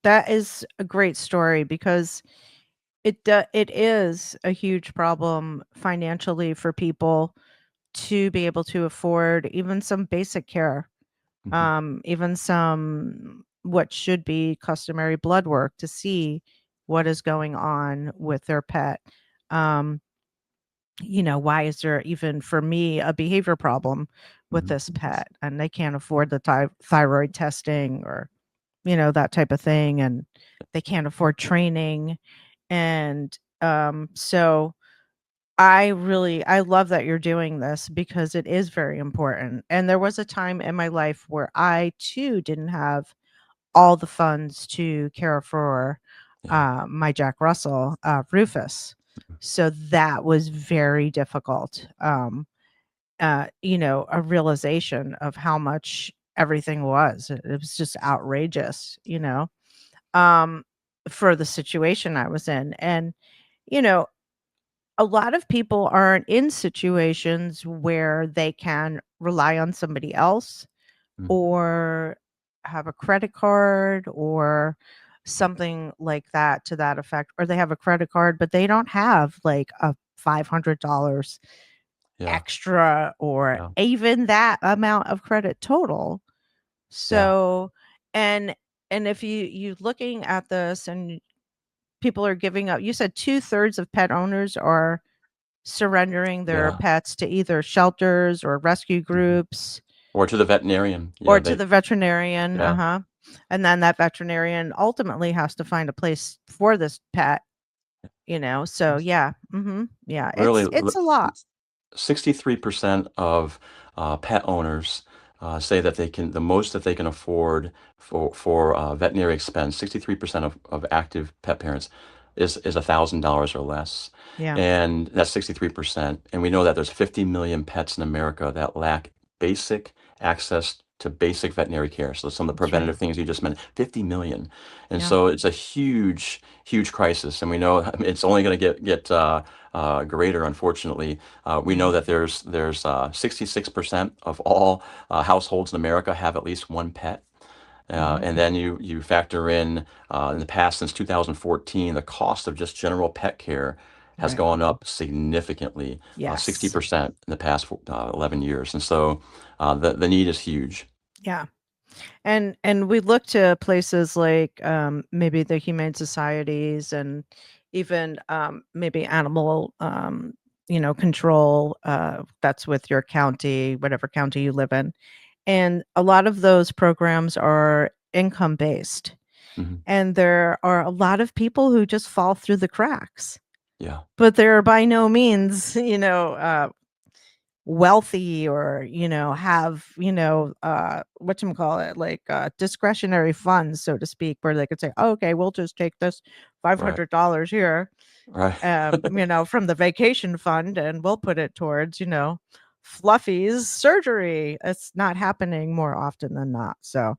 That is a great story because it is a huge problem financially for people to be able to afford even some basic care, Mhm. even some what should be customary blood work to see what is going on with their pet. Um, why is there even for me a behavior problem with Mhm. this pet and they can't afford the thyroid testing or that type of thing, and they can't afford training. And so I love that you're doing this because it is very important. And there was a time in my life where I too didn't have all the funds to care for Yeah. my Jack Russell, Rufus. So that was very difficult. A realization of how much everything was. It was just outrageous, um, for the situation I was in. And, you know, a lot of people aren't in situations where they can rely on somebody else Mm. or have a credit card or something like that to that effect, or they have a credit card, but they don't have like a $500 Yeah. extra or Yeah. even that amount of credit total. Yeah. So, and and if you looking at this and people are giving up, you said 2/3 of pet owners are surrendering their Yeah. pets to either shelters or rescue Mhm. groups Or to the veterinarian. or to the veterinarian, Yeah. uh-huh, and then that veterinarian ultimately has to find a place for this pet, so Yes. yeah, mhm, yeah, Literally, it's a lot. 63% of pet owners say that the most that they can afford for veterinary expense. 63% of active pet parents is $1,000 or less, Yeah, and that's 63%. And we know that there's 50 million pets in America that lack basic access to basic veterinary care. So some of the that's right. preventative things you just mentioned, 50 million, and Yeah, so it's a huge crisis. And we know it's only going to get greater, unfortunately. We know mhm, that there's 66% of all households in America have at least one pet. mhm, And then you factor in the past since 2014, the cost of just general pet care has right. gone up significantly, Yes. 60% in the past 11 years. And so the need is huge. Yeah. And we look to places like, maybe the humane societies and even, maybe animal, control, that's with your county, whatever county you live in. And a lot of those programs are income based. Hmm. And there are a lot of people who just fall through the cracks, Yeah. but they're by no means, wealthy or have whatchamacallit, like discretionary funds, so to speak, where they could say, "Oh, okay, we'll just take this Right. $500 here, Right. from the vacation fund, and we'll put it towards Fluffy's surgery." It's not happening more often than not, so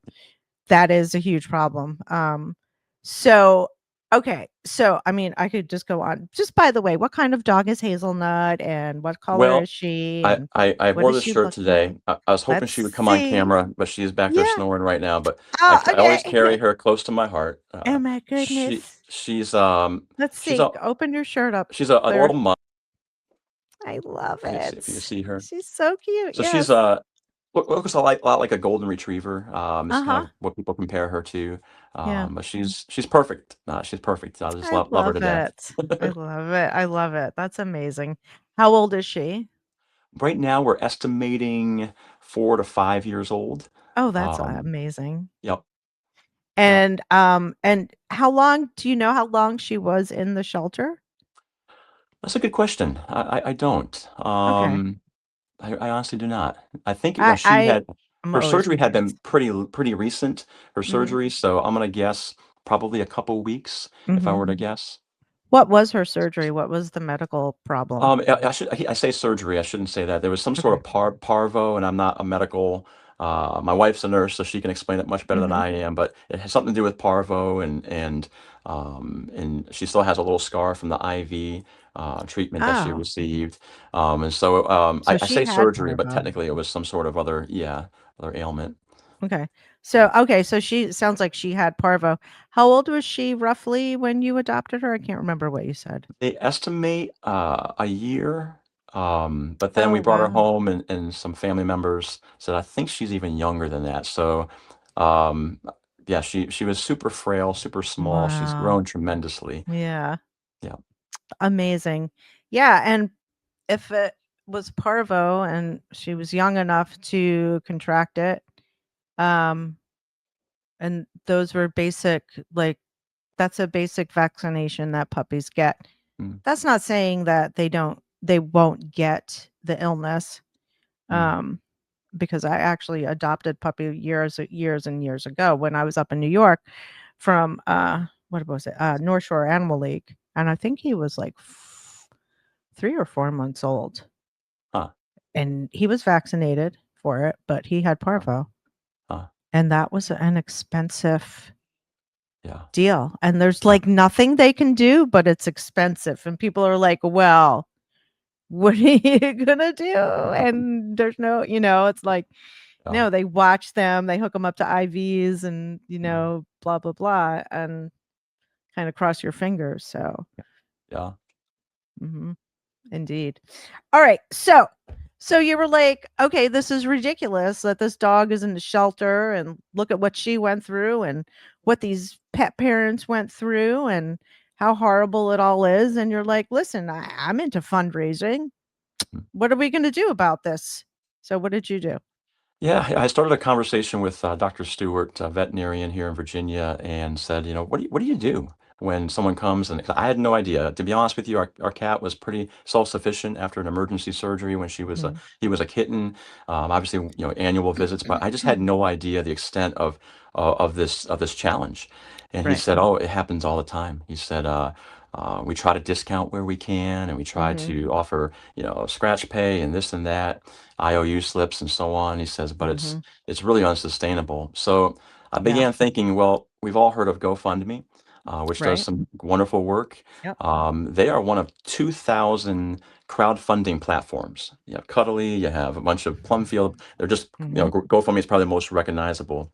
that is a huge problem. So okay, so I mean, I could just go on. Just by the way, what kind of dog is Hazelnut, and what color Well, is she, I, and I, I what wore does this she shirt look today. like? I was hoping Let's she would come on see. camera, but she's back there Yeah. snoring right now. But Oh, I always okay. carry her close to my heart. Oh my She goodness. she's Let's she's see. a Open your shirt up an there. little mutt. I love If you it. see her, She's so cute. so she's Yes. looks a lot like a golden retriever. Is kind Uh-huh. of what people compare her to. Yeah. But she's perfect. She's perfect. I just I love her to love death. it. I love it. I love it. That's amazing. How old is she? Right now, we're estimating 4 to 5 years old. Oh, that's Um, amazing. yep, yep. And how long do you know how long she was in the shelter? That's a good question. I don't. Okay. I honestly do not. I think I I'm her always surgery had curious. been pretty recent, her Mhm. surgery, so I'm gonna guess probably a couple weeks if I Mhm. were to guess. What was her surgery? What was the medical problem? I say surgery. I shouldn't say that. There was some sort Okay. of parvo, and I'm not a medical. My wife's a nurse, so she can explain it much better than Mhm. I am. But it has something to do with parvo, and she still has a little scar from the IV treatment that she Oh, received. And so so I she say had surgery, but parvo. technically it was some sort of other ailment. Okay. So, okay, so she sounds like she had parvo. How old was she roughly when you adopted her? I can't remember what you said. They estimate a year, but then we Oh, brought her wow. home, and some family members said, I think she's even younger than that. So, um, yeah, she was super frail, super small. She's Wow. grown tremendously. Yeah. Yeah. Amazing. Yeah, and if it was parvo and she was young enough to contract it, um, and those were basic, like, that's a basic vaccination that puppies get. Mm, That's not saying that they won't get the illness, mm. um, because I actually adopted puppy years and years ago when I was up in New York from, what was it? North Shore Animal League, and I think he was, like, 3 or 4 months old, Huh, and he was vaccinated for it, but he had huh, parvo, huh. and that was an expensive Yeah, deal, and there's, yeah, like, nothing they can do, but it's expensive, and people are like, "Well, what are you gonna do?" And there's no, it's like, yeah, no, they watch them, they hook them up to IVs and, mm, blah, blah, blah, and kinda cross your fingers, so yeah. mhm. Indeed. All right. So you were like, okay, this is ridiculous that this dog is in the shelter and look at what she went through and what these pet parents went through and how horrible it all is. And you're like, listen, I'm into fundraising. Mm. What are we going to do about this? So what did you do? Yeah, I started a conversation with Dr. Stewart, a veterinarian here in Virginia, and said, what do you do when someone comes? And 'cause I had no idea. To be honest with you, our cat was pretty self-sufficient after an emergency surgery when Mhm. he was a kitten. Obviously, annual visits, but I just had no idea the extent of this challenge. And he Right. said, "Oh, it happens all the time." He said, "We try to discount where we can, and we try Mhm. to offer, scratch pay and this and that." IOU slips and so on. He says, but Mhm. it's really unsustainable. So I Yeah. began thinking, well, we've all heard of GoFundMe, which does Right. some wonderful work. Yep. They are one of 2,000 crowdfunding platforms. You have Cuddly, you have a bunch of Plumfield. They're just, Mhm. GoFundMe is probably the most recognizable.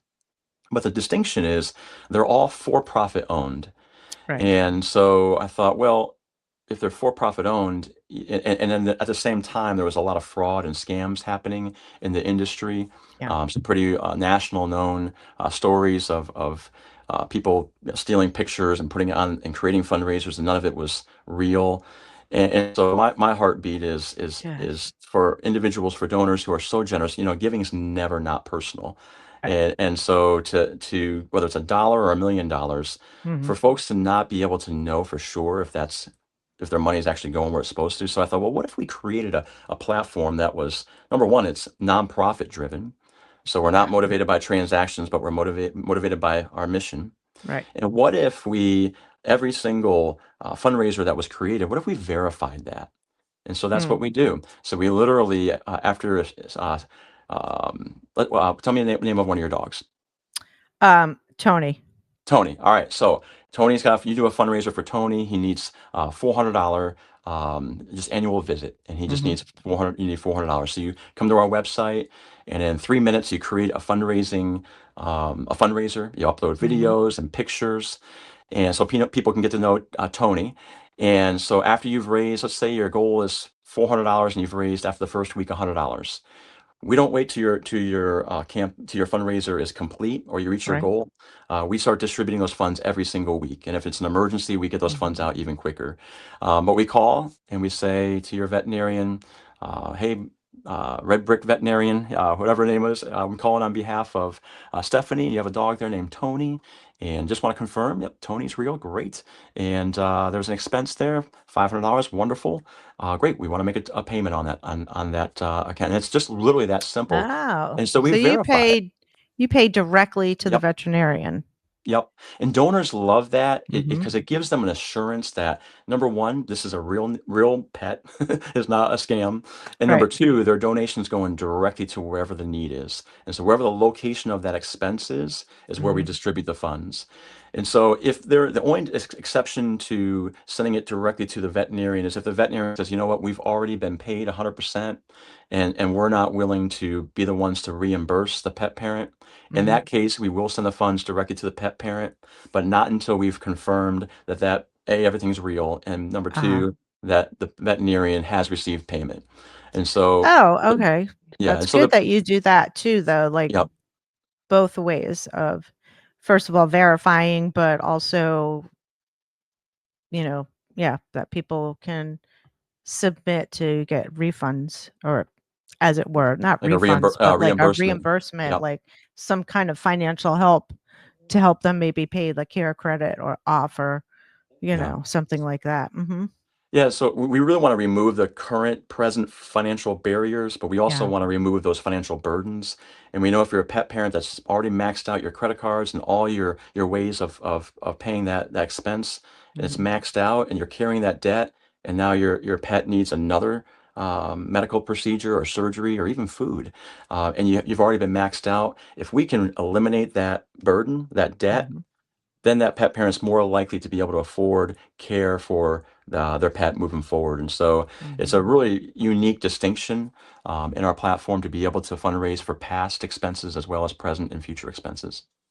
But the distinction is they're all for-profit owned. Right. And so I thought, well, if they're for-profit owned, and then at the same time, there was a lot of fraud and scams happening in the industry. Yeah. Some pretty national known stories of people stealing pictures and putting it on and creating fundraisers, and none of it was real. And so my heartbeat Good. is for individuals, for donors who are so generous. Giving is never not personal, Right. and so to whether it's $1 or $1 million, Mhm. for folks to not be able to know for sure if their money is actually going where it's supposed to. So I thought, well, what if we created a platform that was, number one, it's nonprofit driven. So we're not Yeah. motivated by transactions, but we're motivated by our mission. Right. And what if every single fundraiser that was created, what if we verified that? And so that's Hmm. what we do. So we literally, tell me the name of one of your dogs. Tony. Tony. All right. So you do a fundraiser for Tony. He needs $400 just annual visit, and he just Mhm. needs 400. You need $400. So you come to our website, and in 3 minutes you create a fundraiser. You upload Mhm. videos and pictures, and so people can get to know Tony. And so after you've raised, let's say your goal is $400, and you've raised after the first week $100. We don't wait to your fundraiser is complete or you reach your Right. goal. We start distributing those funds every single week, and if it's an emergency, we get those Mhm. funds out even quicker. But we call and we say to your veterinarian, "Hey, Red Brick Veterinarian, whatever her name is, I'm calling on behalf of Stephanie. You have a dog there named Tony, and just want to confirm, yep, Tony's real, great. And there's an expense there, $500, wonderful." Great. We want to make a payment on that account. And it's just literally that simple. Oh, And so we so verify it. you paid directly to the Yep. veterinarian. Yep. And donors love that Mhm. because it gives them an assurance that number one, this is a real pet, it's not a scam. And number Right. two, their donations going directly to wherever the need is. And so wherever the location of that expense is where we Mhm. distribute the funds. And so if the only exception to sending it directly to the veterinarian is if the veterinarian says, you know what, we've already been paid 100% and we're not willing to be the ones to reimburse the pet parent. In Mhm. that case, we will send the funds directly to the pet parent, but not until we've confirmed that A, everything's real, and number Uh-huh. two, that the veterinarian has received payment. And so, Oh, okay. yeah, That's and so good that you do that too, though, like yeah, both ways of, first of all, verifying, but also, you know, yeah, that people can submit to get refunds or as it were, not like a refunds, but like a reimbursement. reimbursement, Yep. like some kind of financial help to help them maybe pay the care credit or off or, Yeah. something like that. Mhm. Yeah, so we really want to remove the current present financial barriers, but we also Yeah. want to remove those financial burdens. And we know if you're a pet parent that's already maxed out your credit cards and all your ways of paying that expense, and it's Mhm. maxed out and you're carrying that debt, and now your pet needs another medical procedure or surgery or even food, and you've already been maxed out. If we can eliminate that burden, that debt, Mhm. then that pet parent's more likely to be able to afford care for their pet moving forward. And so it's a Mhm. really unique distinction in our platform to be able to fundraise for past expenses as well as present and future expenses.